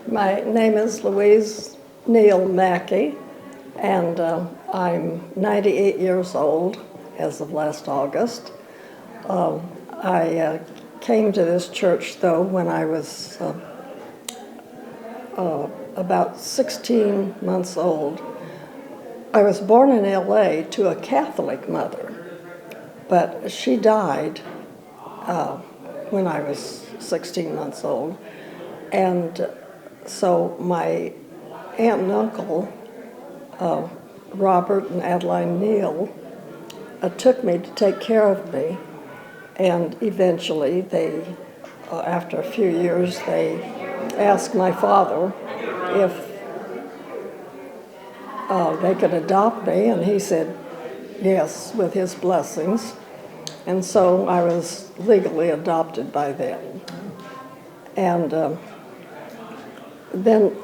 My name is Louise Neal Mackey, and I'm 98 years old as of last August. I came to this church, though, when I was about 16 months old. I was born in LA to a Catholic mother, but she died when I was 16 months old. And so my aunt and uncle, Robert and Adeline Neal, took me to take care of me. And eventually they, after a few years, they asked my father if they could adopt me, and he said yes, with his blessings. And so I was legally adopted by them. And then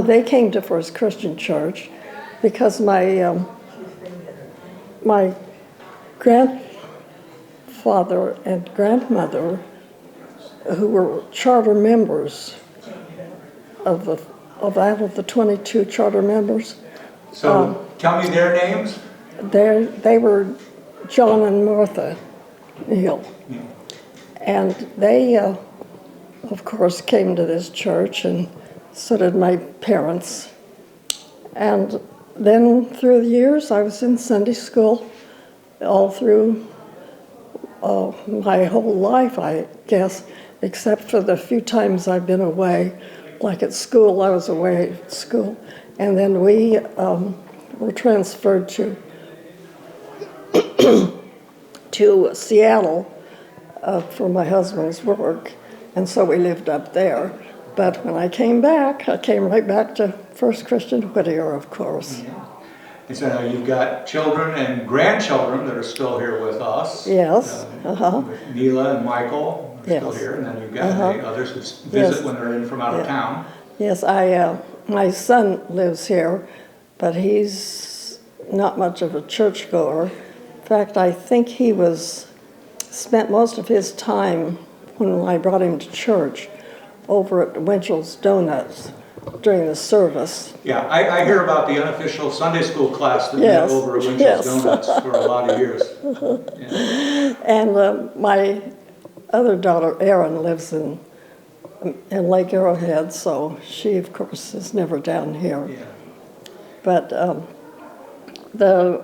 they came to First Christian Church because my grandfather and grandmother, who were charter members of the 22 charter members. So tell me their names. They were John and Martha Neal. And they, of course, came to this church, and so did my parents. And then through the years, I was in Sunday school all through my whole life, I guess, except for the few times I've been away. Like at school, I was away at school. And then we were transferred to Seattle for my husband's work, and so we lived up there. But when I came back, I came right back to First Christian Whittier, of course. Yeah. And so now you've got children and grandchildren that are still here with us. Yes. With Neela and Michael are still here, and then you've got the others who visit when they're in from out of town. Yes, my son lives here, but he's not much of a churchgoer. In fact, I think he spent most of his time when I brought him to church over at Winchell's Donuts during the service. Yeah, I hear about the unofficial Sunday school class that met over at Winchell's Donuts for a lot of years. Yeah. And my other daughter, Erin, lives in Lake Arrowhead, so she, of course, is never down here. Yeah. But the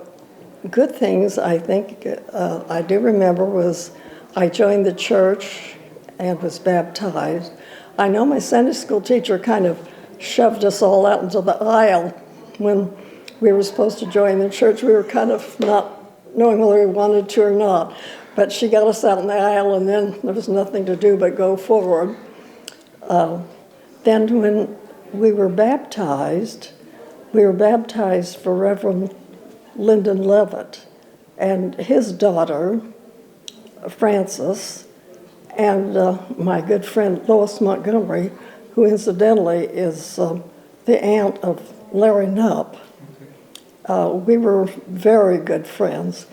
good things, I think, I do remember was I joined the church and was baptized. I know my Sunday school teacher kind of shoved us all out into the aisle when we were supposed to join the church. We were kind of not knowing whether we wanted to or not. But she got us out in the aisle, and then there was nothing to do but go forward. Then when we were baptized for Reverend Lyndon Levitt and his daughter, Frances, and my good friend Lois Montgomery, who incidentally is the aunt of Larry Knupp. We were very good friends,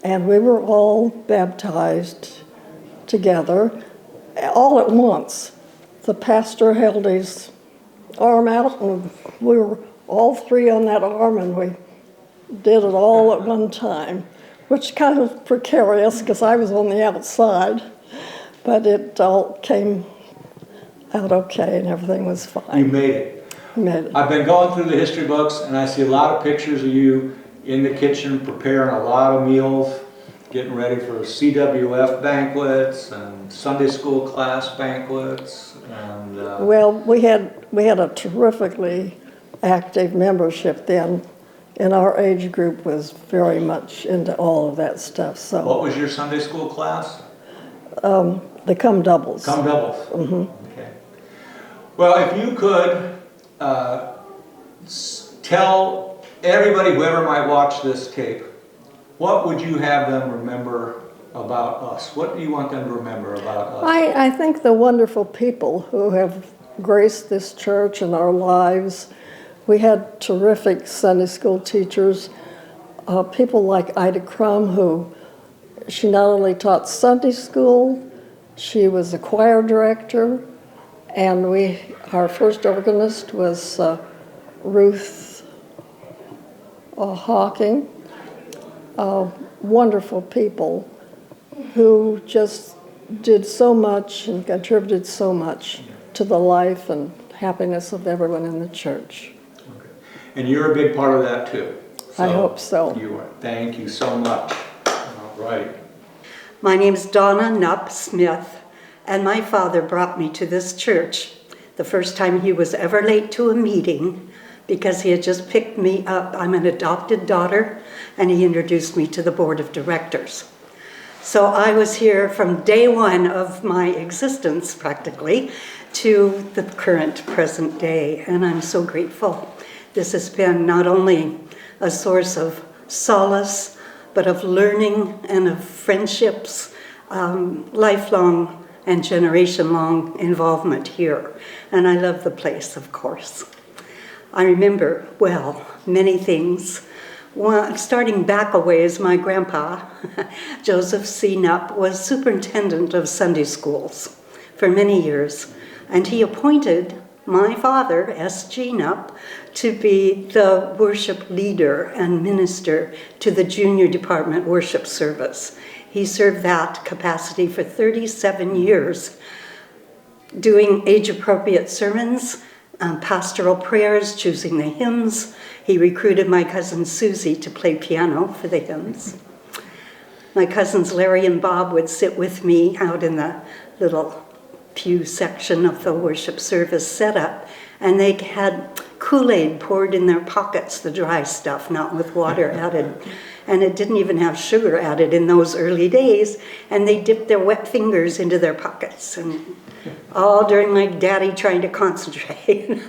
and we were all baptized together, all at once. The pastor held his arm out, and we were all three on that arm, and we did it all at one time, which kind of precarious because I was on the outside, but it all came out okay and everything was fine. You made it. Made it. I've been going through the history books, and I see a lot of pictures of you in the kitchen preparing a lot of meals, getting ready for CWF banquets and Sunday school class banquets. And, well, we had a terrifically active membership then, and our age group was very much into all of that stuff. So what was your Sunday school class? The Come Doubles. Come Doubles. Mm-hmm. Okay. Well, if you could tell everybody, whoever might watch this tape, what would you have them remember about us? What do you want them to remember about us? I think the wonderful people who have graced this church and our lives. We had terrific Sunday school teachers, people like Ida Crum, who she not only taught Sunday school, she was a choir director, And our first organist was Ruth Hawking, wonderful people who just did so much and contributed so much to the life and happiness of everyone in the church. Okay. And you're a big part of that too. I hope so. You are. Thank you so much. All right. My name's Donna Knupp Smith, and my father brought me to this church the first time he was ever late to a meeting because he had just picked me up. I'm an adopted daughter, and he introduced me to the board of directors. So I was here from day one of my existence, practically, to the current present day, and I'm so grateful. This has been not only a source of solace, but of learning and of friendships, lifelong and generation-long involvement here. And I love the place, of course. I remember, well, many things. Well, starting back a ways, my grandpa, Joseph C. Knupp, was superintendent of Sunday schools for many years, and he appointed my father, S.G. Knupp, to be the worship leader and minister to the junior department worship service. He served that capacity for 37 years, doing age-appropriate sermons, pastoral prayers, choosing the hymns. He recruited my cousin Susie to play piano for the hymns. My cousins Larry and Bob would sit with me out in the little pew section of the worship service setup, and they had Kool-Aid poured in their pockets, the dry stuff, not with water added. And it didn't even have sugar added in those early days, and they dipped their wet fingers into their pockets, and all during my daddy trying to concentrate,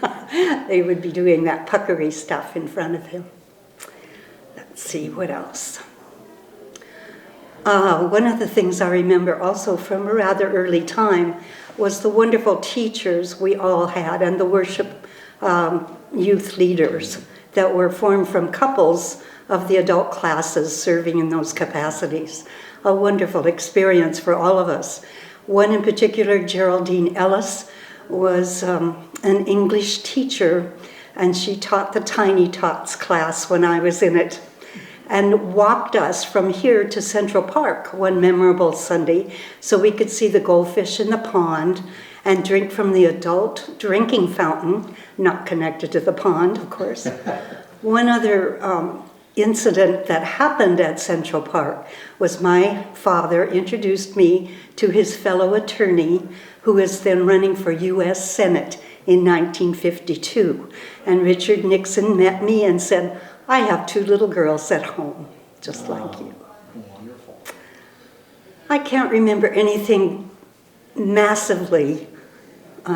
they would be doing that puckery stuff in front of him. Let's see, what else? One of the things I remember also from a rather early time was the wonderful teachers we all had and the worship youth leaders that were formed from couples of the adult classes serving in those capacities. A wonderful experience for all of us. One in particular, Geraldine Ellis, was an English teacher, and she taught the Tiny Tots class when I was in it, and walked us from here to Central Park one memorable Sunday so we could see the goldfish in the pond and drink from the adult drinking fountain, not connected to the pond, of course. One other incident that happened at Central Park was my father introduced me to his fellow attorney who was then running for U.S. Senate in 1952. And Richard Nixon met me and said, "I have 2 little girls at home, just like you." Wonderful. I can't remember anything massively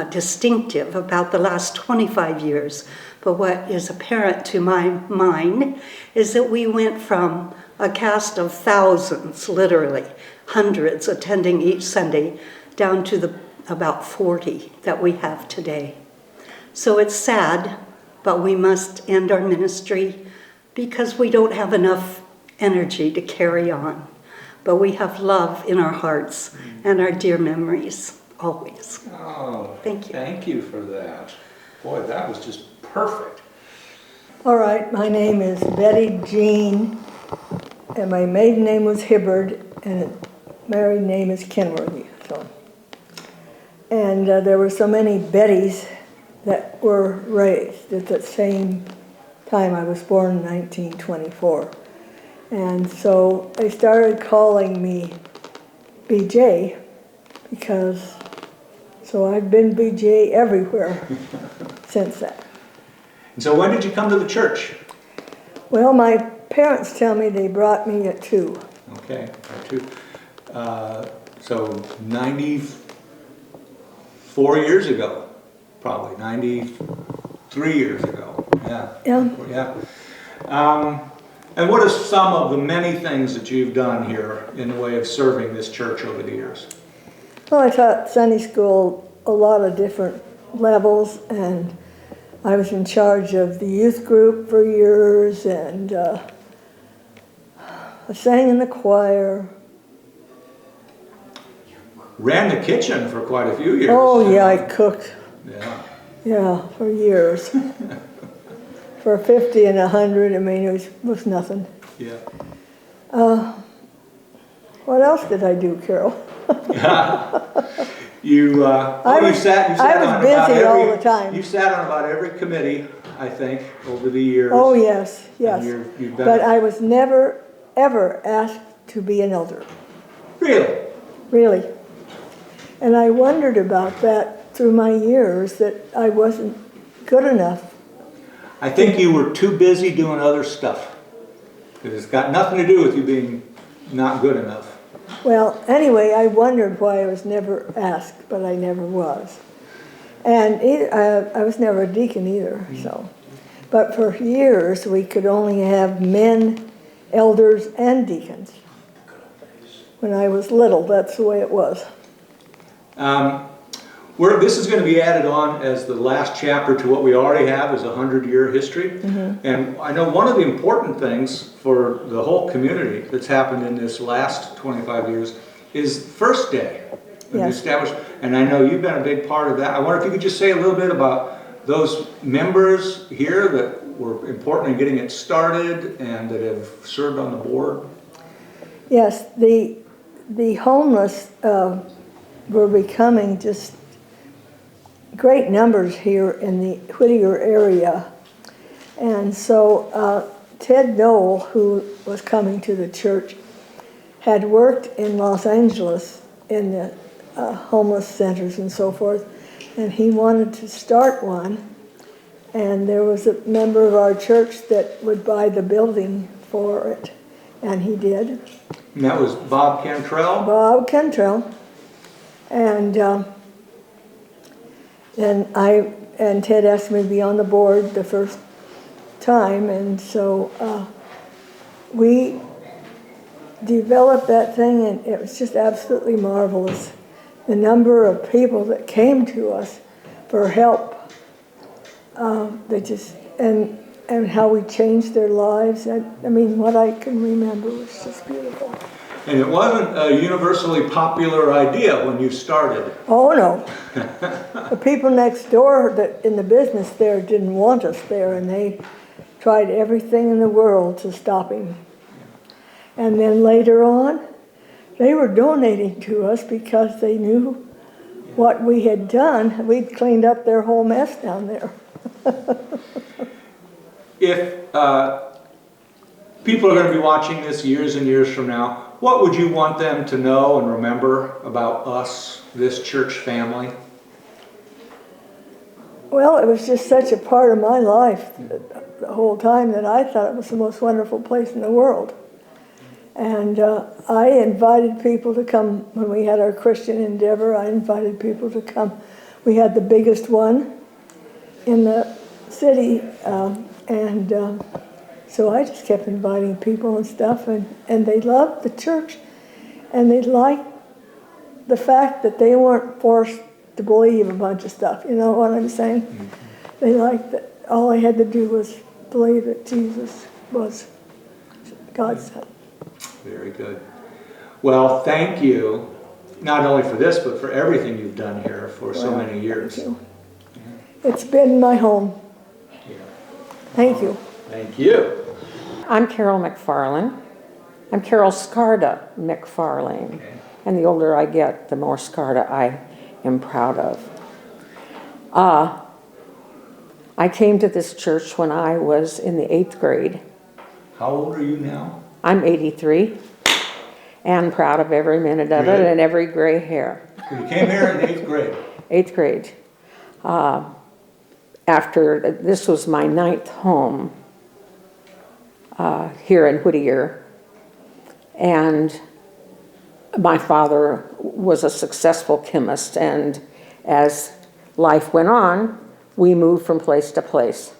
distinctive about the last 25 years, but what is apparent to my mind is that we went from a cast of thousands, literally, hundreds attending each Sunday, down to about 40 that we have today. So it's sad, but we must end our ministry because we don't have enough energy to carry on. But we have love in our hearts and our dear memories, always. Oh, Thank you. Thank you for that. Boy, that was just perfect. All right, my name is Betty Jean, and my maiden name was Hibbard, and married name is Kenworthy. And there were so many Bettys that were raised at the same time. I was born in 1924. And so they started calling me BJ because, so I've been BJ everywhere since that. And so when did you come to the church? Well, my parents tell me they brought me at 2. Okay, so 94 years ago, probably 93 years ago. Yeah. And what are some of the many things that you've done here in the way of serving this church over the years? Well, I taught Sunday school a lot of different levels, and I was in charge of the youth group for years, and I sang in the choir. Ran the kitchen for quite a few years. Oh, yeah, I cooked. Yeah. Yeah, for years. For 50 and 100, I mean, it was nothing. Yeah. What else did I do, Carol? You sat I was on busy about all the time. You sat on about every committee, I think, over the years. Oh, yes, yes. You've been, But I was never, ever asked to be an elder, really? really. And I wondered about that through my years, that I wasn't good enough. I think you were too busy doing other stuff. Because it's got nothing to do with you being not good enough. Well, anyway, I wondered why I was never asked, but I never was. And I was never a deacon either, so. But for years, we could only have men, elders, and deacons. When I was little, that's the way it was. This is going to be added on as the last chapter to what we already have as a 100-year history. And I know one of the important things for the whole community that's happened in this last 25 years is First Day. Yes. And I know you've been a big part of that. I wonder if you could just say a little bit about those members here that were important in getting it started and that have served on the board. Yes, the homeless were becoming just great numbers here in the Whittier area. And so Ted Knoll, who was coming to the church, had worked in Los Angeles in the homeless centers and so forth, and he wanted to start one. And there was a member of our church that would buy the building for it, and he did. And that was Bob Cantrell? Bob Cantrell. And Ted asked me to be on the board the first time, and so we developed that thing, and it was just absolutely marvelous. The number of people that came to us for help, and how we changed their lives. I mean, what I can remember was just beautiful. And it wasn't a universally popular idea when you started. Oh, no. The people next door that in the business there didn't want us there, and they tried everything in the world to stop him. And then later on, they were donating to us because they knew what we had done. We'd cleaned up their whole mess down there. If people are going to be watching this years and years from now, what would you want them to know and remember about us, this church family? Well, it was just such a part of my life the whole time that I thought it was the most wonderful place in the world. And I invited people to come when we had our Christian Endeavor. I invited people to come. We had the biggest one in the city, so I just kept inviting people and stuff, and they loved the church, and they liked the fact that they weren't forced to believe a bunch of stuff. You know what I'm saying? Mm-hmm. They liked that all they had to do was believe that Jesus was God's Son. Very good. Well, thank you, not only for this, but for everything you've done here for so many years. Thank you. It's been my home. Yeah. Thank you. Thank you. I'm Carol McFarlane. I'm Carol Scarda McFarlane. Okay. And the older I get, the more Scarda I am proud of. I came to this church when I was in the 8th grade. How old are you now? I'm 83 and proud of every minute of it and every gray hair. You came here in 8th grade. 8th grade. After, this was my 9th home here in Whittier. And my father was a successful chemist, and as life went on, we moved from place to place.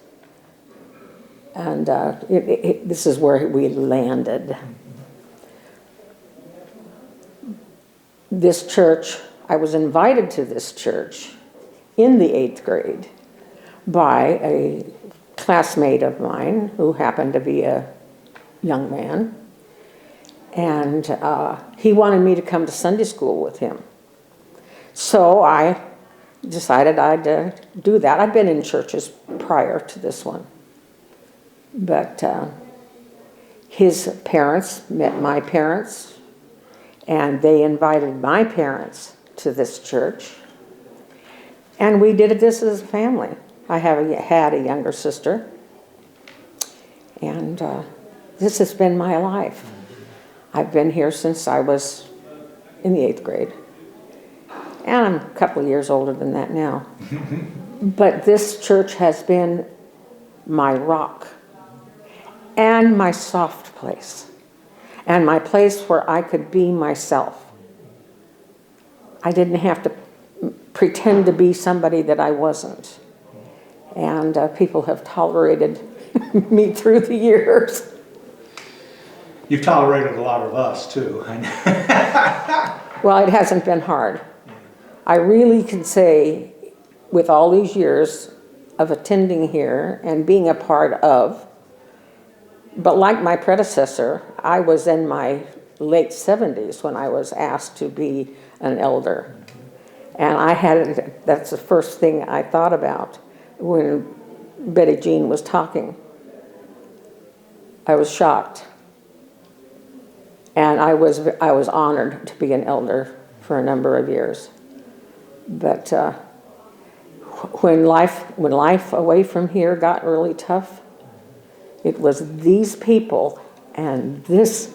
And this is where we landed. This church, I was invited to this church in the 8th grade by a classmate of mine who happened to be a young man. And he wanted me to come to Sunday school with him. So I decided I'd do that. I've been in churches prior to this one. But his parents met my parents, and they invited my parents to this church. And we did this as a family. I had a younger sister, and this has been my life. I've been here since I was in the 8th grade. And I'm a couple of years older than that now. But this church has been my rock and my soft place and my place where I could be myself. I didn't have to pretend to be somebody that I wasn't. And people have tolerated me through the years. You've tolerated a lot of us, too. Well, it hasn't been hard. I really can say, with all these years of attending here and being a part of, but like my predecessor, I was in my late 70s when I was asked to be an elder. And that's the first thing I thought about when Betty Jean was talking. I was shocked. And I was honored to be an elder for a number of years. But when life away from here got really tough, it was these people and this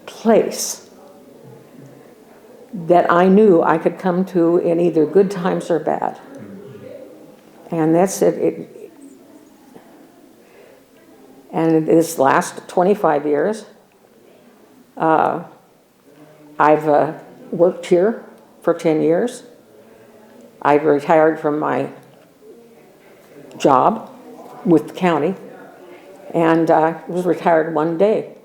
place that I knew I could come to in either good times or bad. And that's it. And this last 25 years, I've worked here for 10 years. I've retired from my job with the county, and I was retired one day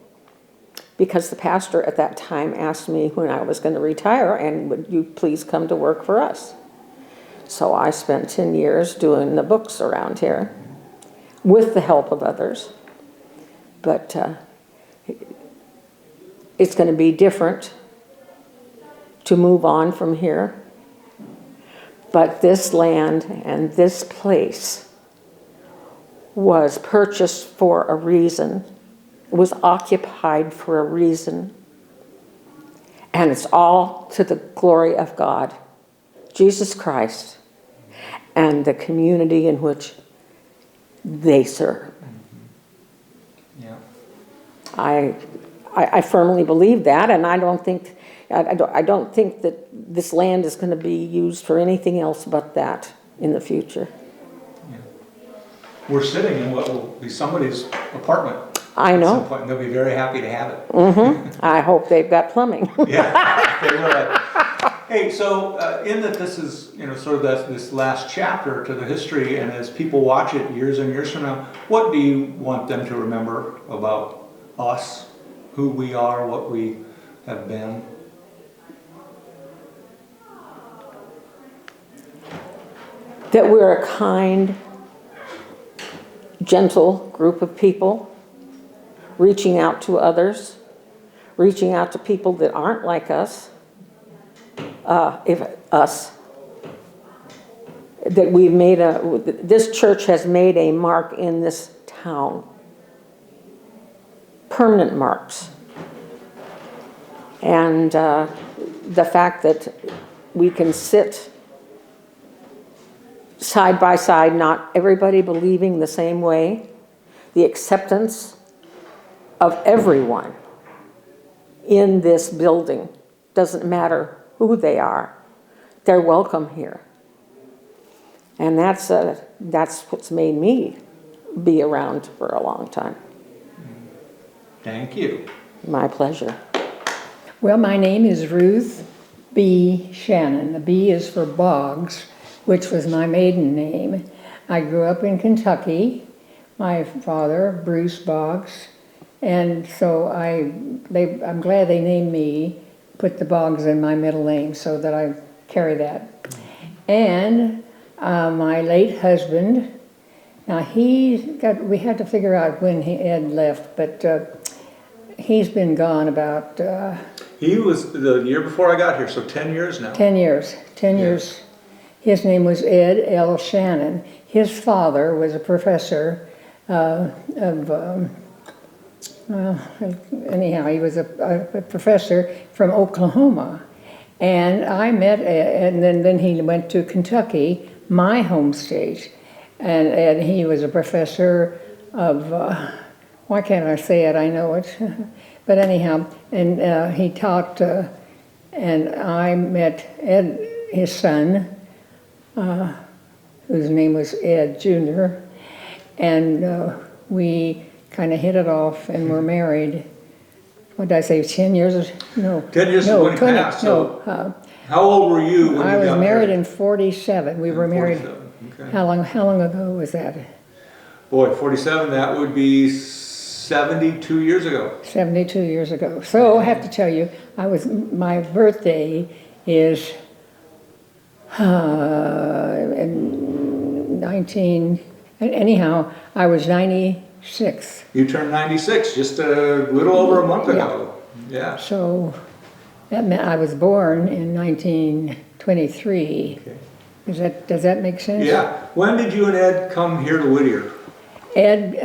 because the pastor at that time asked me when I was going to retire, and would you please come to work for us? So I spent 10 years doing the books around here with the help of others. But it's going to be different to move on from here. But this land and this place was purchased for a reason, was occupied for a reason, and it's all to the glory of God, Jesus Christ, and the community in which they serve. Yeah. I firmly believe that, and I don't think that this land is going to be used for anything else but that in the future. Yeah. We're sitting in what will be somebody's apartment. I know. At some point, and they'll be very happy to have it. Mm-hmm. I hope they've got plumbing. Yeah, they will. Hey, so in that this is, sort of this last chapter to the history, and as people watch it years and years from now, what do you want them to remember about us, who we are, what we have been? That we're a kind, gentle group of people, reaching out to others, reaching out to people that aren't like us, that we've made this church has made a mark in this town, permanent marks. And the fact that we can sit side by side, not everybody believing the same way, the acceptance of everyone in this building, doesn't matter who they are, they're welcome here. And that's what's made me be around for a long time. Thank you. My pleasure. Well, my name is Ruth B. Shannon. The B is for Boggs, which was my maiden name. I grew up in Kentucky. My father, Bruce Boggs, and so I'm glad they named me, put the Boggs in my middle name so that I carry that. And my late husband, now we had to figure out when he had left, but he's been gone about... He was the year before I got here, so 10 years now. 10 years. 10 years. His name was Ed L. Shannon. His father was a professor anyhow, he was a professor from Oklahoma. And I met Ed, and then he went to Kentucky, my home state. And he was a professor of, why can't I say it? I know it. But anyhow, and he taught, and I met Ed, his son, whose name was Ed Jr., and we kind of hit it off and were married. What did I say, 10 years? No. 10 years no, when you 20, passed. no, So how old were you when I you was got married in 47. We were married. 47. Okay. How long ago was that? Boy, 47, that would be 72 years ago. 72 years ago. So I have to tell you, my birthday is in 19, anyhow, I was 96. You turned 96 just a little over a month ago. Yeah. So that meant I was born in 1923. Okay. Does that make sense? Yeah. When did you and Ed come here to Whittier? Ed,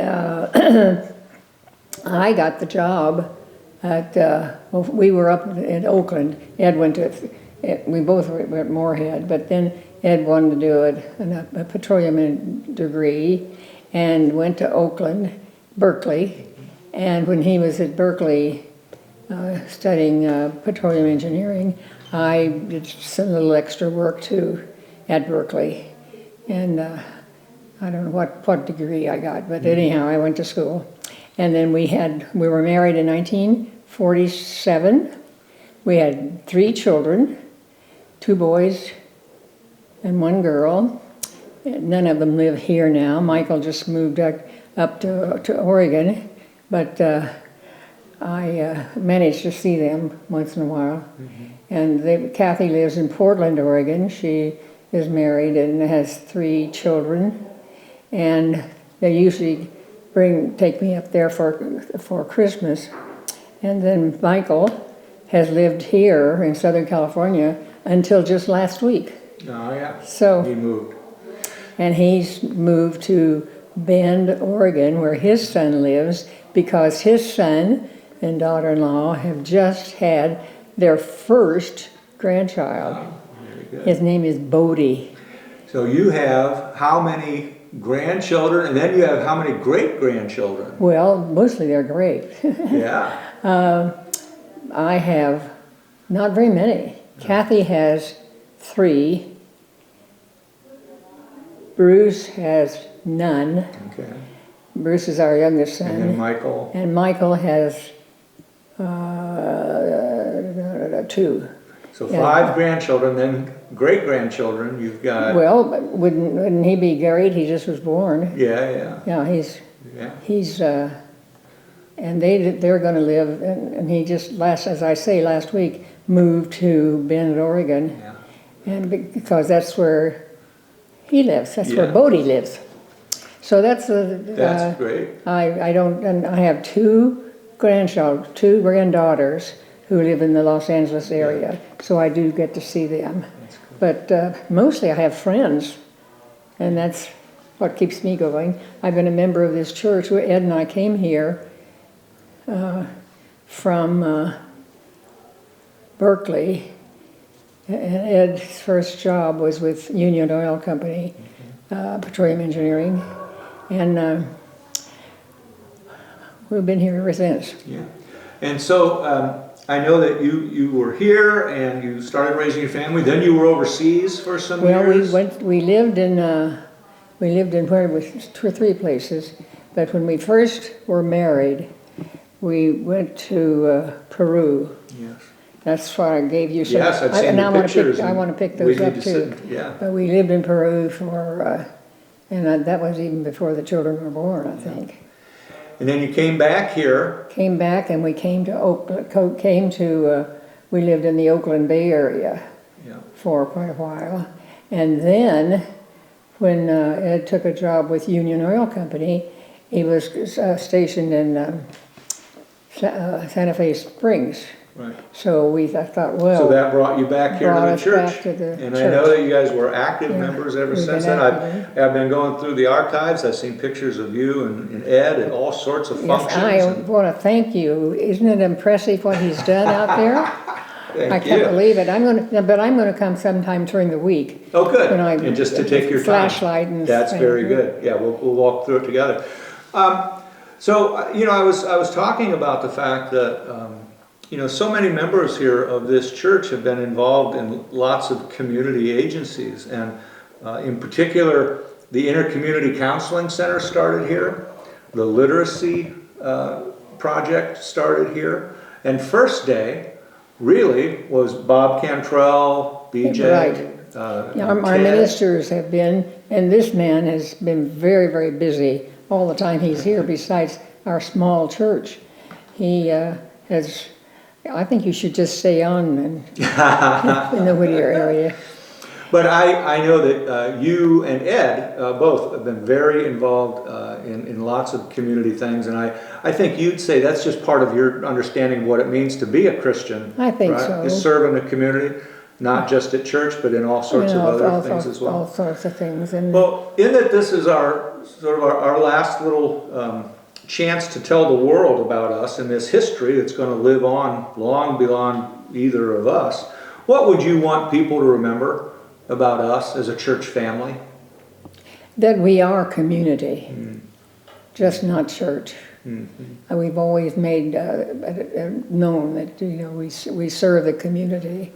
I got the job at, we were up in Oakland. Ed went to, we both were at Moorhead, but then Ed wanted to do a petroleum degree and went to Oakland, Berkeley. And when he was at Berkeley studying petroleum engineering, I did some little extra work too at Berkeley. And I don't know what degree I got, but anyhow, I went to school. And then we were married in 1947. We had 3 children, 2 boys and 1 girl. None of them live here now. Michael just moved up to Oregon, but I managed to see them once in a while. And Kathy lives in Portland, Oregon. She is married and has 3 children. And they usually take me up there for Christmas. And then Michael has lived here in Southern California until just last week. Oh, yeah. So He moved. and he's moved to Bend, Oregon, where his son lives, because his son and daughter-in-law have just had their first grandchild. Oh, very good. His name is Bodie. So you have how many grandchildren, and then you have how many great-grandchildren? Well, mostly they're great. Yeah. I have not very many. Kathy has 3. Bruce has none. Okay. Bruce is our youngest son. And then Michael. And Michael has 2. So Yeah. 5 grandchildren, then great-grandchildren. You've got. Well, wouldn't he be great? He just was born. Yeah. Yeah, Yeah. he's and they're going to live, and he just as I say, last week moved to Bend, Oregon, Yeah. and because that's where he lives. That's where Yeah. Bodie lives. So that's That's great. I have 2 granddaughters who live in the Los Angeles area, so I do get to see them. But mostly I have friends, and that's what keeps me going. I've been a member of this church. Ed and I came here from Berkeley, and Ed's first job was with Union Oil Company, petroleum engineering, and we've been here ever since. Yeah. And so I know that you were here and you started raising your family. Then you were overseas for some years. Well, we lived in where it was 2 or 3 places, but when we first were married, we went to Peru. Yes. That's what I gave you. Some, Yes, I've seen and the I want pictures. to pick. I want to pick we those need up to too. Yeah. But we lived in Peru for, and that was even before the children were born, I think. And then you came back here. Came back and we came to Oakland. We lived in the Oakland Bay area Yeah. for quite a while, and then when Ed took a job with Union Oil Company, he was stationed in Santa Fe Springs, Right. So I thought, well. So that brought you back here brought to the us church. back to the And I know church. that you guys were active Yeah, members ever we've since been then. active. I've been going through the archives. I've seen pictures of you and Ed at all sorts of Yes, functions. I and- want to thank you. Isn't it impressive what he's done out there? Thank I can't you. believe it. But I'm going to come sometime during the week. Oh, good. When I- And just to take your time. Flashlight and. That's very good. Yeah, we'll walk through it together. I was talking about the fact that, so many members here of this church have been involved in lots of community agencies. And in particular, the Intercommunity Counseling Center started here. The Literacy Project started here. And First Day really was Bob Cantrell, BJ. Right. Yeah, our Ted. ministers have been, and this man has been very, very busy all the time he's here, besides our small church. He has, I think you should just stay on in the Whittier area. But I know that you and Ed both have been very involved in lots of community things, and I think you'd say that's just part of your understanding of what it means to be a Christian. I think right? so. Is serve in the community, not just at church, but in all sorts of other things as well. All sorts of things. And Well, in that this is our last little chance to tell the world about us and this history that's going to live on long beyond either of us, what would you want people to remember about us as a church family? that we are community, just not church. Mm-hmm. We've always made known that we serve the community,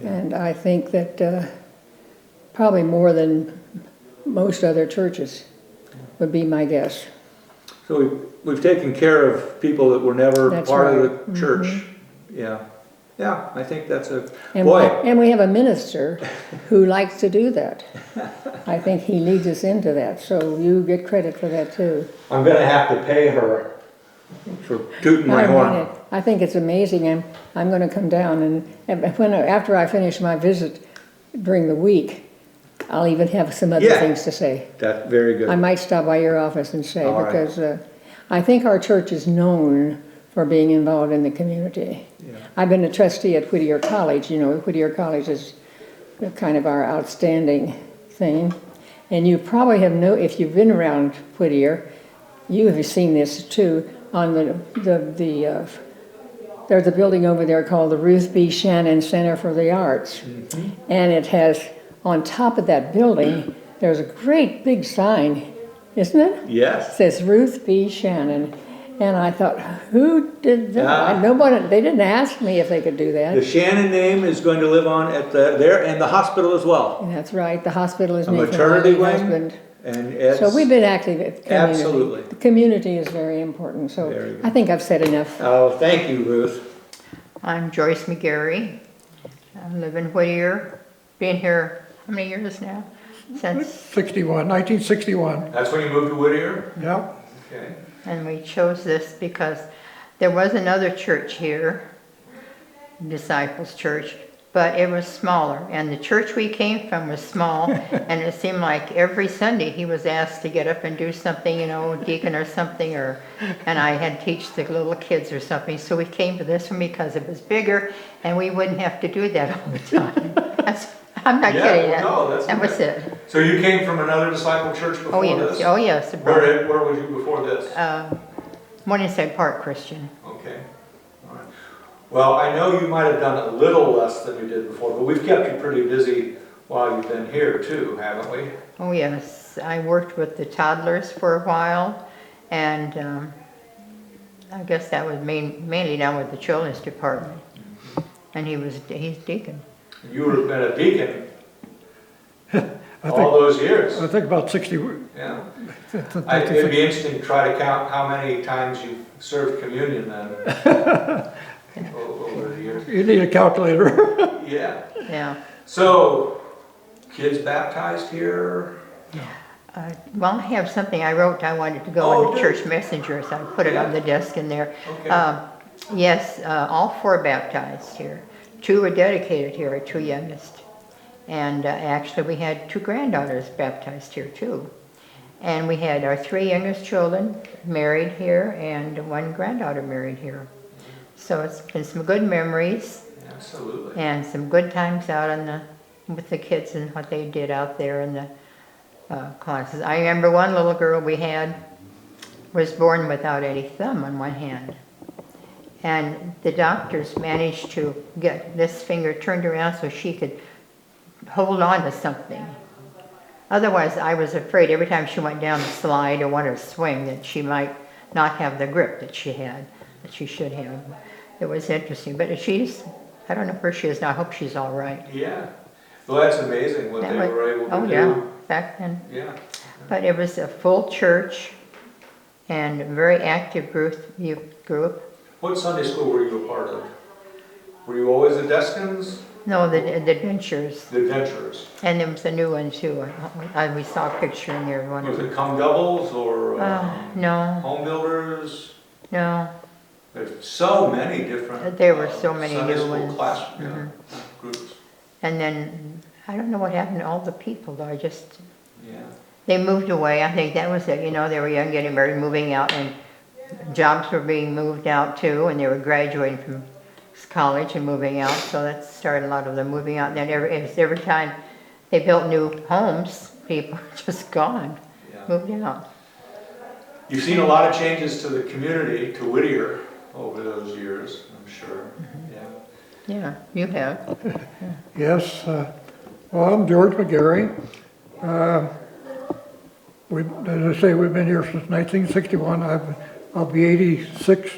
and I think that probably more than most other churches would be my guess. So we've taken care of people that were never That's part right. of the church. Yeah. Yeah, I think that's a, And boy. we have a minister who likes to do that. I think he leads us into that, so you get credit for that too. I'm going to have to pay her for tooting my I mean horn. it. I think it's amazing. I'm going to come down and after I finish my visit during the week, I'll even have some other Yeah. things to say. That's very good. I might stop by your office and say, All right. because I think our church is known for being involved in the community. Yeah. I've been a trustee at Whittier College. Whittier College is kind of our outstanding thing. And you probably have if you've been around Whittier, you have seen this too. On there's a building over there called the Ruth B. Shannon Center for the Arts. Mm-hmm. And it has, on top of that building, there's a great big sign, isn't it? It Yes. says Ruth B. Shannon. And I thought, who did that? Ah. Nobody, they didn't ask me if they could do The that. Shannon name is going to live on at there and the hospital as well. And that's right, the hospital is A named for maternity my wing. husband. And Ed's, So we've been active at the community. Absolutely. The community is very important, so Very good. I think I've said enough. Oh, thank you, Ruth. I'm Joyce McGarry. I live in Whittier. Been here how many years now? Since, 1961. That's when you moved to Whittier? Yeah. Okay. and we chose this because there was another church here, Disciples Church, but it was smaller. And the church we came from was small, and it seemed like every Sunday he was asked to get up and do something, deacon or something, and I had to teach the little kids or something. So we came to this one because it was bigger, and we wouldn't have to do that all the time. I'm not Yeah, kidding. well, no, that's that was okay. it. So you came from another disciple church before Oh yes, this? oh yes. Where were you before this? Morningside Park Christian. Okay. All right. Well, I know you might have done a little less than you did before, but we've kept you pretty busy while you've been here too, haven't we? Oh yes, I worked with the toddlers for a while, and I guess that was mainly down with the children's department. And he's deacon. You would have been a deacon all those years. I think about 60. Yeah. It'd be interesting to try to count how many times you've served communion then over the years. You need a calculator. Yeah. Yeah. So, kids baptized here? Well, I have something I wrote. I wanted to go in the church messenger, so I put it on the desk in there. Okay. Yes, all 4 baptized here. 2 were dedicated here, our 2 youngest. And actually we had 2 granddaughters baptized here too. And we had our 3 youngest children married here and 1 granddaughter married here. So it's been some good memories Absolutely. and some good times out with the kids and what they did out there in the classes. I remember one little girl we had was born without any thumb on one hand. And the doctors managed to get this finger turned around so she could hold on to something. Otherwise, I was afraid every time she went down the slide or wanted to swing that she might not have the grip that she should have. It was interesting, but I don't know where she is now. I hope she's all right. Yeah. Well, that's amazing what they were able to do. Yeah, back then. Yeah. But it was a full church and a very active youth group. What Sunday school were you a part of? Were you always at Deskins? No, the Adventures. The Adventurers. And there was a new one too. We saw a picture in there. One Was of it Come Doubles or no, Home Builders? no. There's so many different. There were so many Sunday new school ones. class Mhm. groups. And then, I don't know what happened to all the people though. Yeah. They moved away. I think that was it. You know, they were young, getting married, moving out, and jobs were being moved out too, and they were graduating from college and moving out. So that started a lot of them moving out. And then every time they built new homes, people were just gone, moved out. You've seen a lot of changes to the community, to Whittier, over those years, I'm sure. Yeah. Yeah, you have. Yes, well, I'm George McGarry. As I say, we've been here since 1961. I'll be 86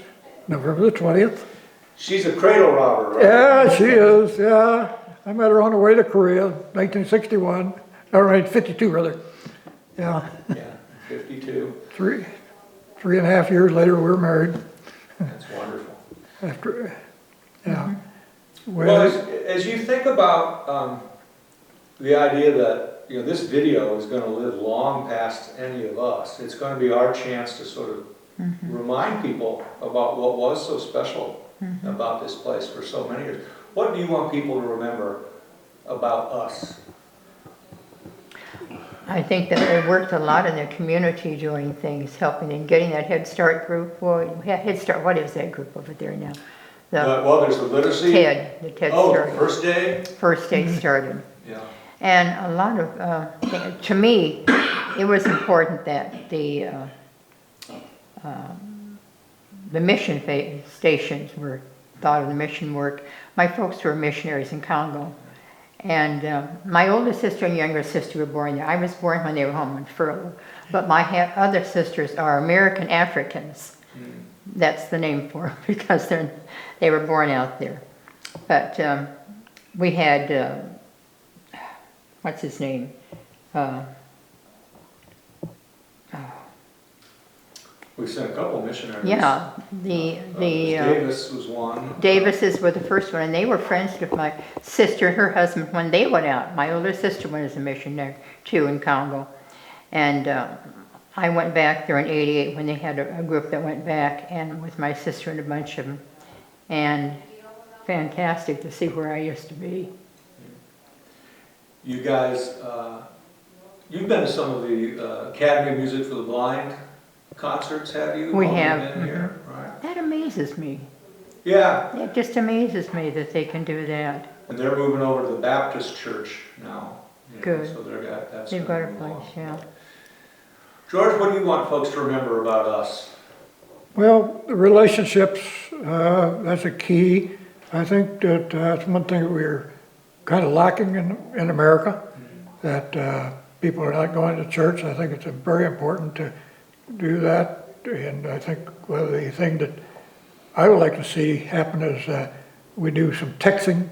November the 20th. She's a cradle robber, right? Yeah, she is, yeah. I met her on the way to Korea, 1961, or 52 rather. Yeah, Yeah, 52. 3.5 years later, we were married. That's wonderful. After, yeah. Well, as you think about the idea that this video is going to live long past any of us, it's going to be our chance to sort of remind people about what was so special about this place for so many years. What do you want people to remember about us? I think that they worked a lot in the community doing things, helping and getting that Head Start group. Well, Head Start, what is that group over there now? Well, there's the literacy. The TED started. First day? First day started. Yeah. And a lot of, to me, it was important that the mission stations were thought of the mission work. My folks were missionaries in Congo. And my older sister and younger sister were born there. I was born when they were home on furlough. But my other sisters are American Africans. That's the name for them because they were born out there. But we had, what's his name? We sent a couple missionaries. Yeah, Davis was one. Davises were the first one, and they were friends with my sister and her husband when they went out. My older sister went as a missionary too in Congo. And I went back there in '88 when they had a group that went back, and with my sister and a bunch of them. And fantastic to see where I used to be. You guys, you've been to some of the Academy of Music for the Blind concerts, have you? We While you've have. been here? Right. That amazes me. Yeah, It just amazes me that they can do that. and they're moving over to the Baptist church now. Good. So that's They've gonna got a move place, along. yeah. George, what do you want folks to remember about us? Well, the relationships, that's a key. I think that that's one thing that we're kind of lacking in America, that people are not going to church. I think it's very important to do that. And I think the thing that I would like to see happen is we do some texting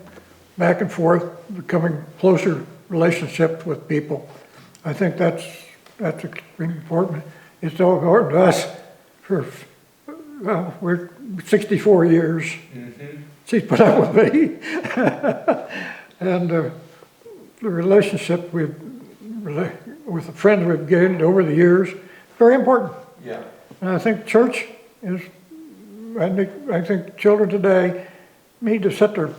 back and forth, becoming closer relationships with people. I think that's extremely important. It's so important to us for, well, we're 64 years. She's put up with me. And the relationship with the friends we've gained over the years, very important. Yeah. And I think church is, I think children today need to set their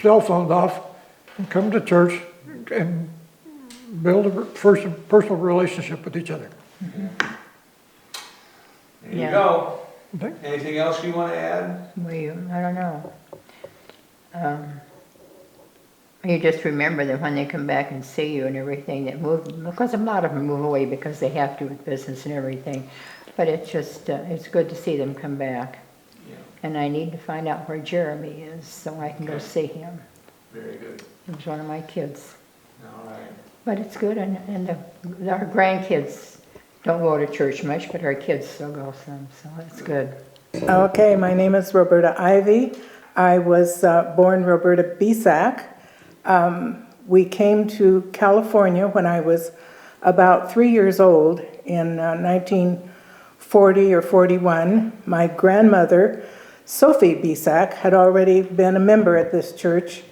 cell phones off and come to church and build a personal relationship with each other. There you go. Anything else you want to add? I don't know. You just remember that when they come back and see you and everything, that move, because a lot of them move away because they have to with business and everything. But it's just, it's good to see them come back. Yeah. And I need to find out where Jeremy is so I can go see him. Very good. He was one of my kids. All right. But it's good, and our grandkids don't go to church much, but our kids still go some, so it's good. Okay, my name is Roberta Ivy. I was born Roberta Bisak. We came to California when I was about 3 years old in 1940 or 41. My grandmother, Sophie Bisak, had already been a member at this church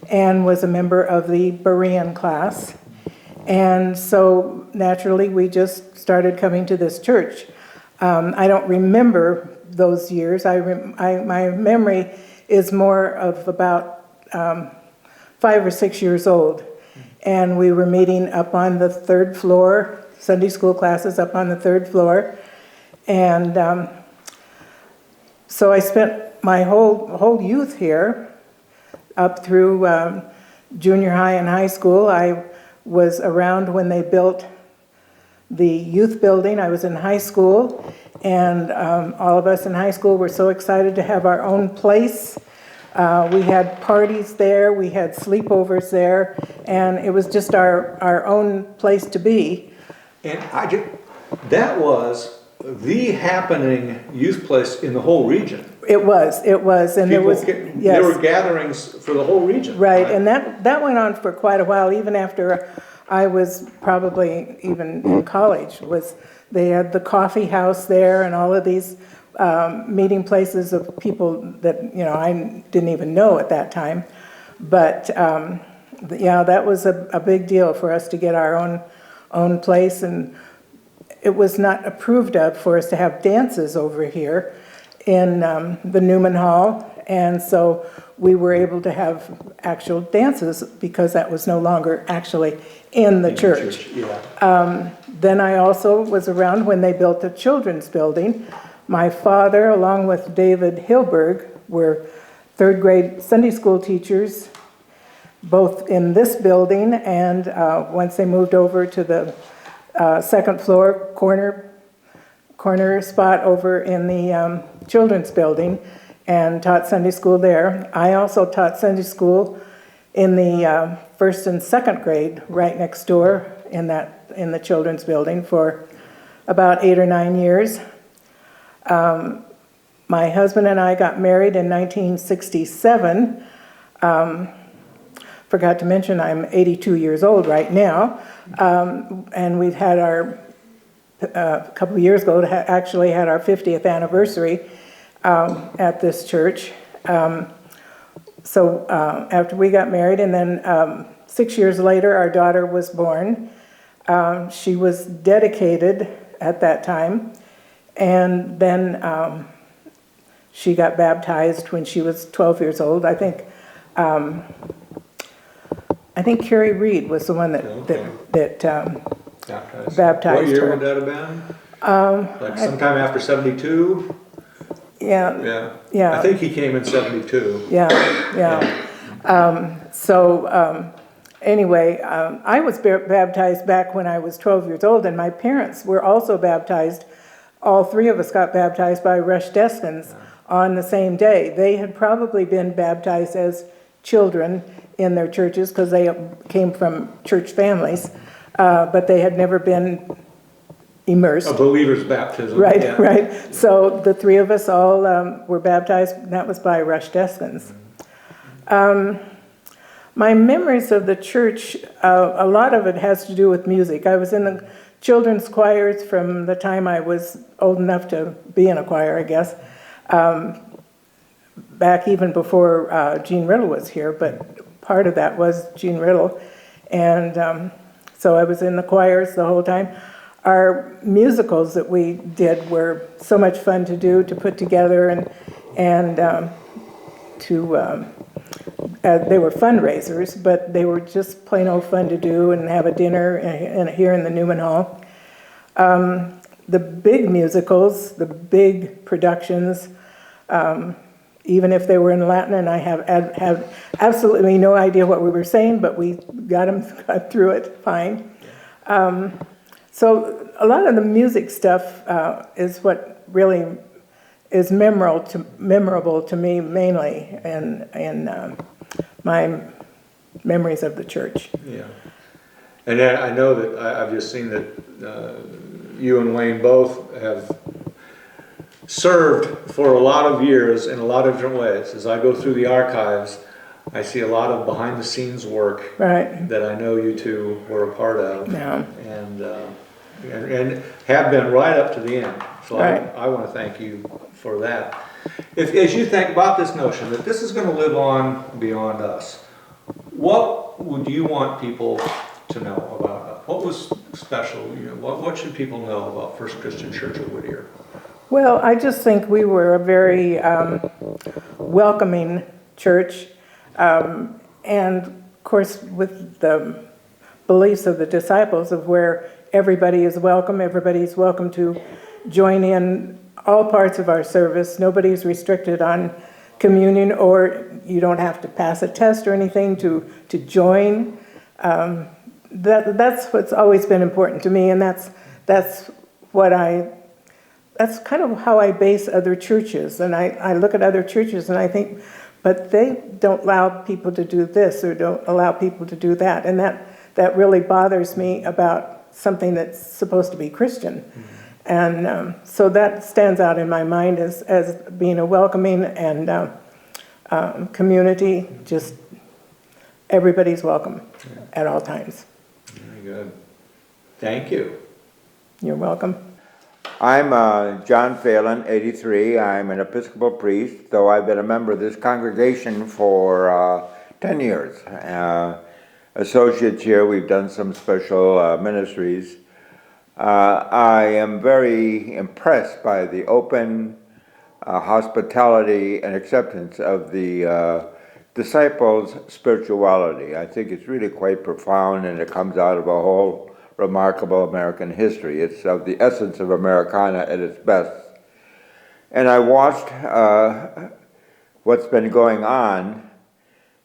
and was a member of the Berean class. And so naturally we just started coming to this church. I don't remember those years. My memory is more of about 5 or 6 years old. And we were meeting up on the 3rd floor, Sunday school classes up on the 3rd floor. And so I spent my whole youth here up through junior high and high school. I was around when they built the youth building. I was in high school, and all of us in high school were so excited to have our own place. We had parties there, we had sleepovers there, and it was just our own place to be. And that was the happening youth place in the whole region. It was, and there was, There yes. were gatherings for the whole region. Right, and that went on for quite a while, even after I was probably even in college. They had the coffee house there and all of these meeting places of people that, I didn't even know at that time. But yeah, that was a big deal for us to get our own place, and it was not approved of for us to have dances over here in the Newman Hall, and so we were able to have actual dances because that was no longer actually in the church. Yeah. Then I also was around when they built the children's building. My father, along with David Hilberg, were 3rd grade Sunday school teachers, both in this building and once they moved over to the 2nd floor corner spot over in the children's building and taught Sunday school there. I also taught Sunday school in the 1st and 2nd grade right next door in the children's building for about 8 or 9 years. My husband and I got married in 1967. Forgot to mention I'm 82 years old right now, and we've had a couple of years ago actually had our 50th anniversary at this church. So after we got married, and then 6 years later our daughter was born. She was dedicated at that time, and then she got baptized when she was 12 years old. I think Carrie Reed was the one that baptized What year her. would that have been? Like sometime after 72? Yeah. Yeah. I think he came in 72. Yeah. Anyway, I was baptized back when I was 12 years old, and my parents were also baptized. All 3 of us got baptized by Rush Deskins on the same day. They had probably been baptized as children in their churches because they came from church families, but they had never been immersed. A believer's baptism. Right, yeah. right. So the 3 of us all were baptized, and that was by Rush Deskins. My memories of the church, a lot of it has to do with music. I was in the children's choirs from the time I was old enough to be in a choir, I guess, back even before Gene Riddle was here, but part of that was Gene Riddle. And so I was in the choirs the whole time. Our musicals that we did were so much fun to do, to put together, and they were fundraisers, but they were just plain old fun to do and have a dinner here in the Newman Hall. the big musicals, the big productions, even if they were in Latin, and I have absolutely no idea what we were saying, but we got through it fine. So a lot of the music stuff is what really is memorable to me mainly in my memories of the church. Yeah. And then I know that I've just seen that you and Wayne both have served for a lot of years in a lot of different ways. As I go through the archives, I see a lot of behind the scenes work Right. that I know you two were a part of. Yeah. And have been right up to the end. So Right. I want to thank you for that. As you think about this notion that this is going to live on beyond us, what would you want people to know about it? What was special? What should people know about First Christian Church of Whittier? Well, I just think we were a very welcoming church, and of course with the beliefs of the disciples of where everybody is welcome, everybody's welcome to join in all parts of our service. Nobody's restricted on communion, or you don't have to pass a test or anything to join. That's what's always been important to me, and that's kind of how I base other churches. And I look at other churches and I think, but they don't allow people to do this or don't allow people to do that. And that really bothers me about something that's supposed to be Christian. Mm-hmm. And so that stands out in my mind as being a welcoming and community. Just everybody's welcome at all times. Very good. Thank you. You're welcome. I'm John Phelan, 83. I'm an Episcopal priest, though I've been a member of this congregation for 10 years. Associates here, we've done some special ministries. I am very impressed by the open hospitality and acceptance of the disciples' spirituality. I think it's really quite profound, and it comes out of a whole remarkable American history. It's of the essence of Americana at its best. And I watched what's been going on,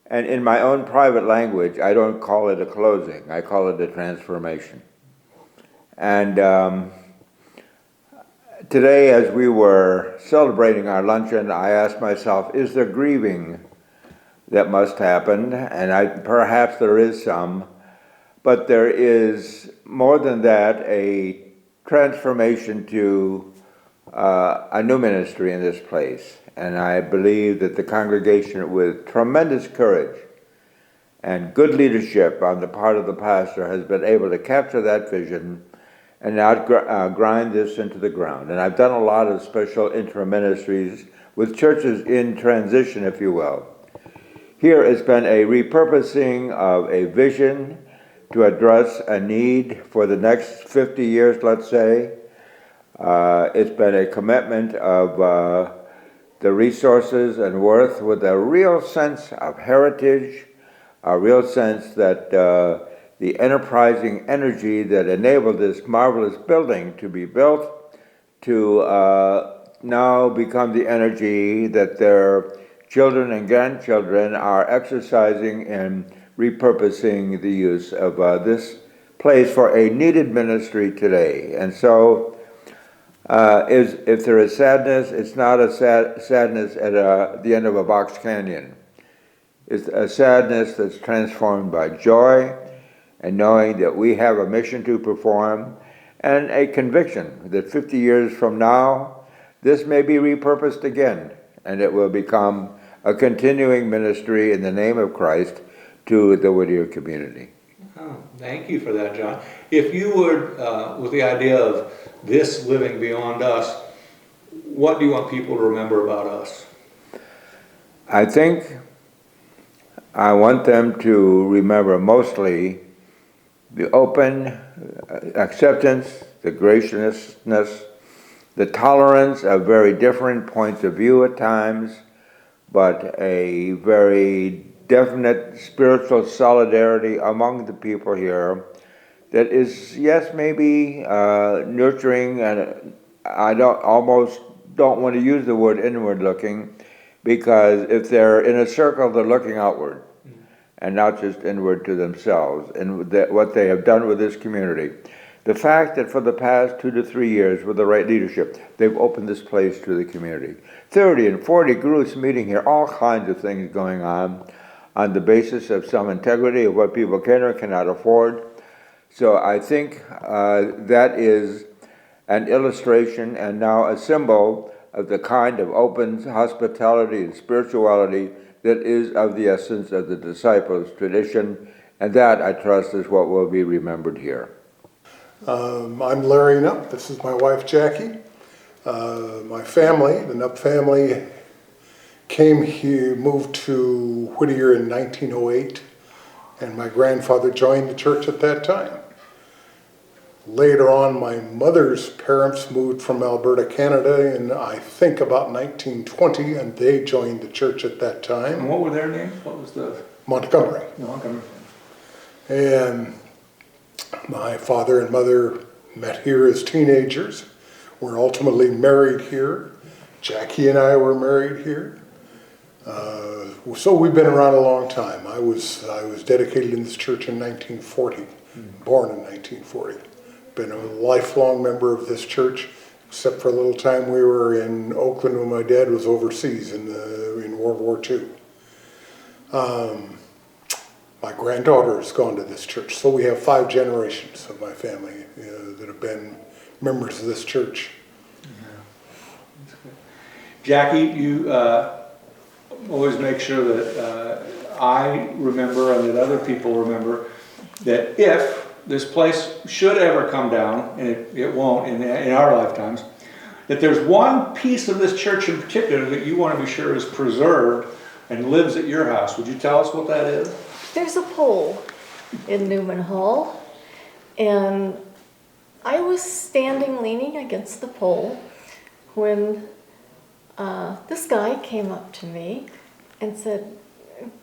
and in my own private language, I don't call it a closing, I call it a transformation. And today, as we were celebrating our luncheon, I asked myself, is there grieving that must happen? And perhaps there is some, but there is more than that, a transformation to a new ministry in this place. And I believe that the congregation, with tremendous courage and good leadership on the part of the pastor, has been able to capture that vision and now grind this into the ground. And I've done a lot of special interim ministries with churches in transition, if you will. Here has been a repurposing of a vision to address a need for the next 50 years, let's say. It's been a commitment of the resources and worth with a real sense of heritage, a real sense that the enterprising energy that enabled this marvelous building to be built to now become the energy that their children and grandchildren are exercising in repurposing the use of this place for a needed ministry today. And so if there is sadness, it's not a sadness at the end of a box canyon. It's a sadness that's transformed by joy and knowing that we have a mission to perform, and a conviction that 50 years from now, this may be repurposed again, and it will become a continuing ministry in the name of Christ to the Whittier community. Oh, thank you for that, John. If you would, with the idea of this living beyond us, what do you want people to remember about us? I think I want them to remember mostly the open acceptance, the graciousness, the tolerance of very different points of view at times, but a very definite spiritual solidarity among the people here that is, yes, maybe nurturing, and I almost don't want to use the word inward looking, because if they're in a circle, they're looking outward and not just inward to themselves and what they have done with this community. The fact that for the past 2 to 3 years, with the right leadership, they've opened this place to the community. 30 and 40 groups meeting here, all kinds of things going on the basis of some integrity of what people can or cannot afford. So I think that is an illustration and now a symbol of the kind of open hospitality and spirituality that is of the essence of the disciples' tradition, and that, I trust, is what will be remembered here. I'm Larry Knupp. This is my wife, Jackie. My family, the Knupp family, came here, moved to Whittier in 1908, and my grandfather joined the church at that time. Later on, my mother's parents moved from Alberta, Canada, in I think about 1920, and they joined the church at that time. And what were their names? What was the... Montgomery. Montgomery. And my father and mother met here as teenagers, were ultimately married here. Jackie and I were married here. So we've been around a long time. I was dedicated in this church in 1940, born in 1940. Been a lifelong member of this church, except for a little time we were in Oakland when my dad was overseas in World War II. My granddaughter has gone to this church, so we have 5 generations of my family that have been members of this church. Jackie, you always make sure that I remember and that other people remember that if this place should ever come down, and it won't in our lifetimes, that there's one piece of this church in particular that you want to be sure is preserved and lives at your house. Would you tell us what that is? There's a pole in Newman Hall, and I was standing leaning against the pole when this guy came up to me and said,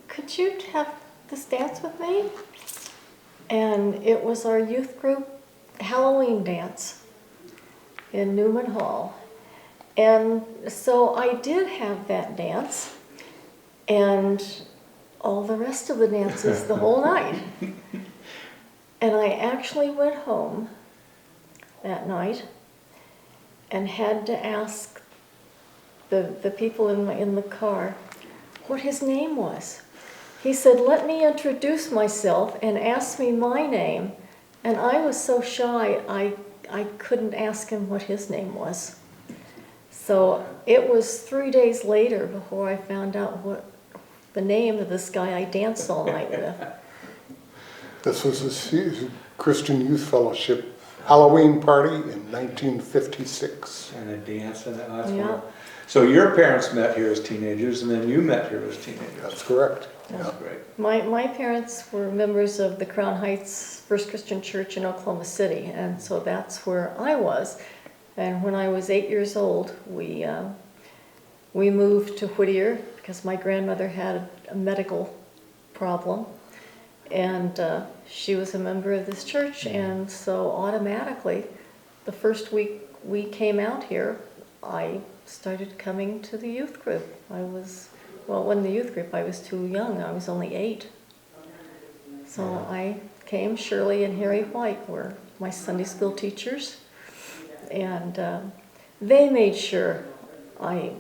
"Could you have this dance with me?" And it was our youth group Halloween dance in Newman Hall. And so I did have that dance and all the rest of the dances the whole night. And I actually went home that night and had to ask the people in the car what his name was. He said, "Let me introduce myself," and asked me my name. And I was so shy, I couldn't ask him what his name was. So it was 3 days later before I found out what the name of this guy I danced all night with. This was a Christian Youth Fellowship Halloween party in 1956. And a dance and that's Yeah. wonderful. So your parents met here as teenagers, and then you met here as teenagers. That's correct. That's great. My parents were members of the Crown Heights First Christian Church in Oklahoma City, and so that's where I was. And when I was 8 years old, we moved to Whittier because my grandmother had a medical problem, and she was a member of this church, and so automatically, the first week we came out here, I started coming to the youth group. Well, in the youth group, I was too young. I was only 8. So I came. Shirley and Harry White were my Sunday school teachers, and they made sure I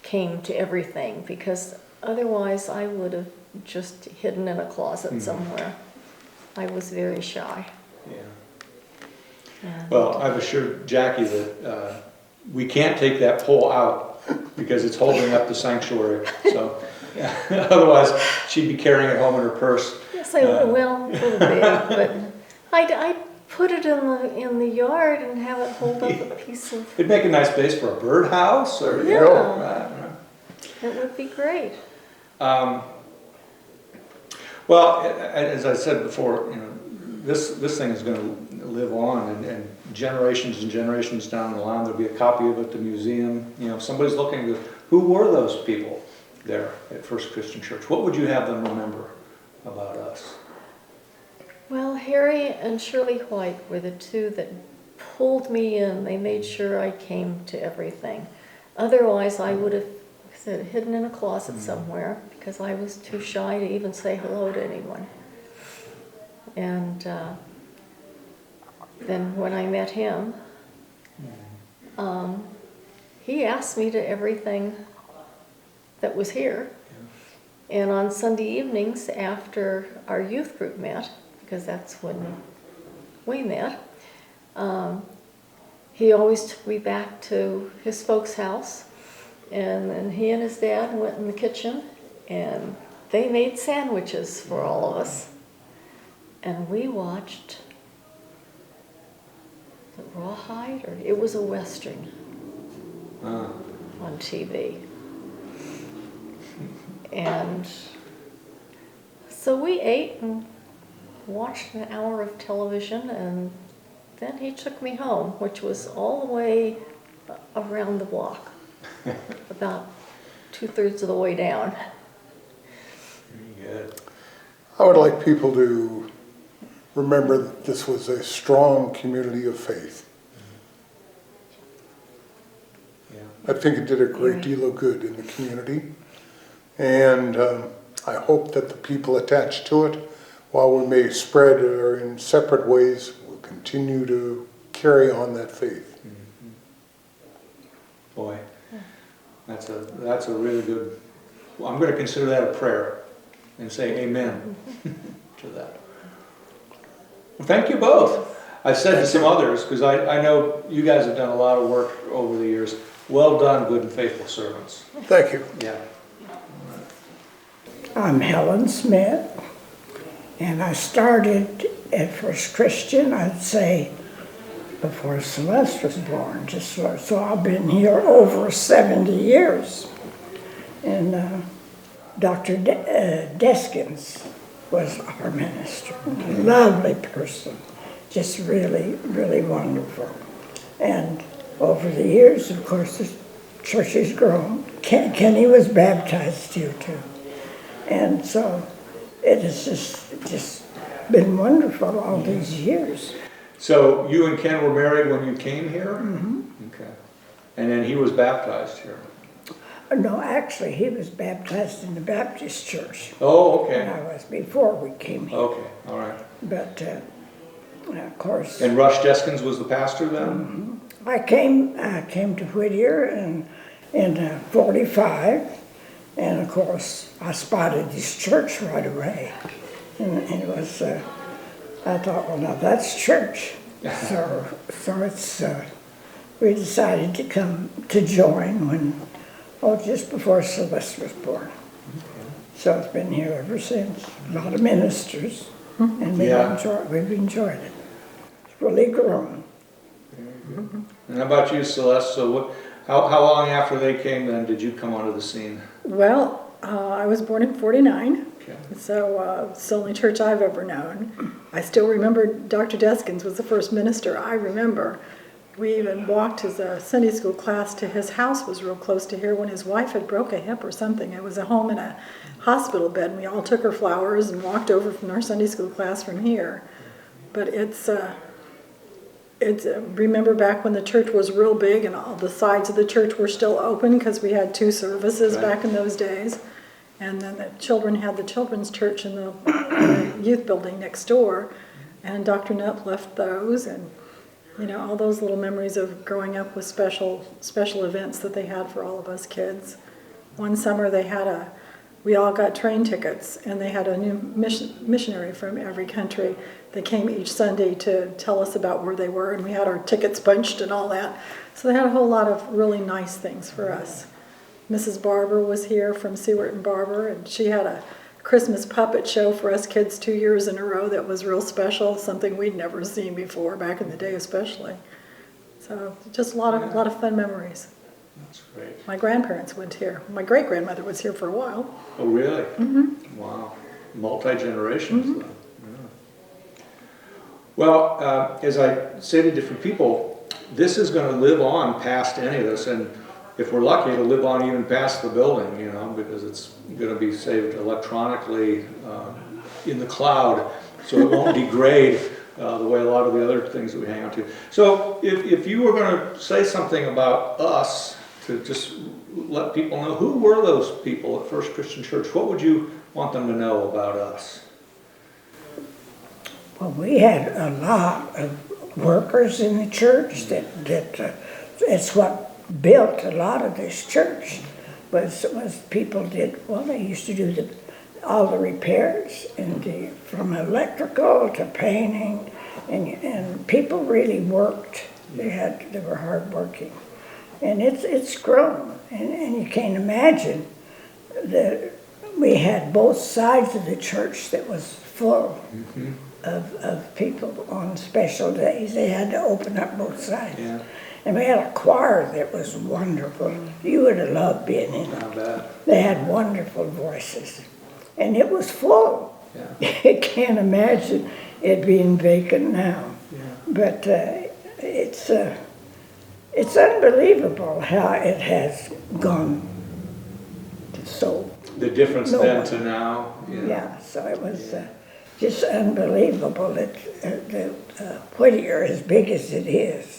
came to everything, because otherwise I would have just hidden in a closet somewhere. I was very shy. Yeah. And Well, I've assured Jackie that we can't take that pole out because it's holding up the sanctuary. So otherwise, she'd be carrying it home in her purse. yes, I would. Well, a little bit, but I'd put it in the yard and have it hold up a piece of. It'd make a nice base for a birdhouse, or Yeah. right. It would be great. Well, as I said before, this thing is going to live on, and generations and generations down the line, there'll be a copy of it at the museum. If somebody's looking at who were those people there at First Christian Church, what would you have them remember about us? Well, Harry and Shirley White were the two that pulled me in. They made sure I came to everything. Otherwise, I would have, like I said, hidden in a closet somewhere because I was too shy to even say hello to anyone. And then when I met him, he asked me to everything that was here. And on Sunday evenings after our youth group met, because that's when we met, he always took me back to his folks' house, and then he and his dad went in the kitchen and they made sandwiches for all of us. And we watched the Rawhide, or it was a Western on TV. And so we ate and watched an hour of television, and then he took me home, which was all the way around the block, about 2/3 of the way down. Very good. I would like people to remember that this was a strong community of faith. Yeah. I think it did a great deal of good in the community. And I hope that the people attached to it, while we may spread or in separate ways, will continue to carry on that faith. Boy, that's a really good, well, I'm going to consider that a prayer and say amen to that. Well, thank you both. I've said to some others, because I know you guys have done a lot of work over the years. Well done, good and faithful servants. Thank you. Yeah. I'm Helen Smith, and I started at First Christian, I'd say, before Celeste was born. So I've been here over 70 years. And Dr. Deskins was our minister. Lovely person, just really, really wonderful. And over the years, of course, the church has grown. Kenny was baptized here too. And so it has just been wonderful all these years. So you and Ken were married when you came here? Mm-hmm. Okay. And then he was baptized here? No, actually, he was baptized in the Baptist church. Oh, okay. And I was before we came here. Okay, all right. But, of course... And Rush Deskins was the pastor then? Mm-hmm. I came to Whittier in 45. And of course, I spotted this church right away. And it was, I thought, well, now that's church. So it's, we decided to come to join when, just before Celeste was born. So it's been here ever since. A lot of ministers, and we've enjoyed it. It's really grown. And how about you, Celeste? So how long after they came then did you come onto the scene? Well, I was born in 49, Okay. so it's the only church I've ever known. I still remember Dr. Deskins was the first minister I remember. We even walked his Sunday school class to his house, was real close to here when his wife had broke a hip or something. It was a home in a hospital bed, and we all took her flowers and walked over from our Sunday school class from here. But it's remember back when the church was real big and all the sides of the church were still open because we had 2 services back in those days. And then the children had the children's church in the youth building next door. And Dr. Nupp left those, and all those little memories of growing up with special events that they had for all of us kids. One summer we all got train tickets, and they had a new missionary from every country that came each Sunday to tell us about where they were, and we had our tickets punched and all that. So they had a whole lot of really nice things for us. Mrs. Barber was here from Seward and Barber, and she had a Christmas puppet show for us kids 2 years in a row that was real special, something we'd never seen before, back in the day especially. So just a lot of fun memories. That's great. My grandparents went here. My great-grandmother was here for a while. Oh, really? Mm-hmm. Wow. Multi-generations. Mm-hmm. Yeah. Well, as I say to different people, this is going to live on past any of this, and if we're lucky, it'll live on even past the building, because it's going to be saved electronically in the cloud so it won't degrade the way a lot of the other things that we hang on to. So if you were going to say something about us, to just let people know, who were those people at First Christian Church? What would you want them to know about us? Well, we had a lot of workers in the church that it's what built a lot of this church. Was people did, well, they used to do all the repairs and from electrical to painting, and people really worked. They were hardworking, and it's grown, and you can't imagine that we had both sides of the church that was full of people on special days. They had to open up both sides. Yeah. And we had a choir that was wonderful. You would have loved being in it. They had wonderful voices. And it was full. Yeah. You can't imagine it being vacant now. Yeah. But it's unbelievable how it has gone so. The difference then to now. Yeah, so it was just unbelievable that Whittier, as big as it is,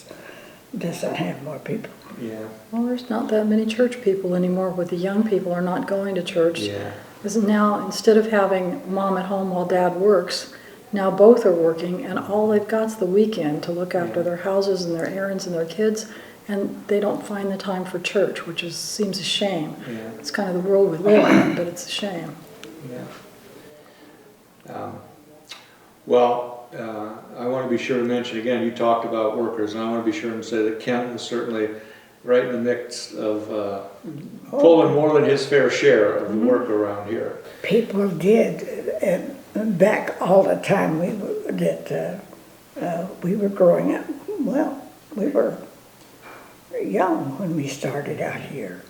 doesn't have more people. Yeah. Well, there's not that many church people anymore, with the young people are not going to church. Yeah. Because now, instead of having mom at home while dad works, now both are working, and all they've got's the weekend to look after their houses and their errands and their kids, and they don't find the time for church, which seems a shame. Yeah. It's kind of the world we live in, but it's a shame. Yeah. I want to be sure to mention again, you talked about workers, and I want to be sure and say that Kent was certainly right in the mix of pulling more than his fair share of the work around here. People did, and back all the time we were growing up. Well, we were young when we started out here,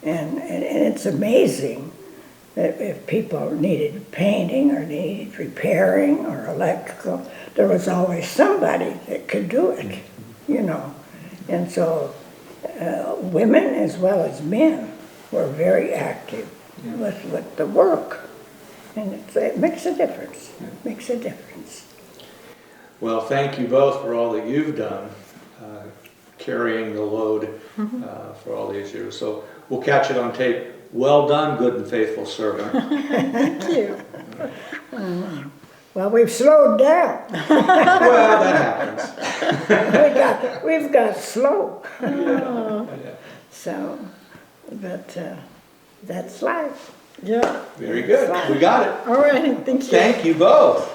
and it's amazing that if people needed painting or needed repairing or electrical, there was always somebody that could do it, you know. And so women as well as men were very active with the work. And it makes a difference. It makes a difference. Well, thank you both for all that you've done, carrying the load for all these years. So we'll catch it on tape. Well done, good and faithful servant. Thank you. Well, we've slowed down. Well, that happens. We've got slow. Oh. So, but that's life. Yeah. Very good. We got it. All right, thank you. Thank you both.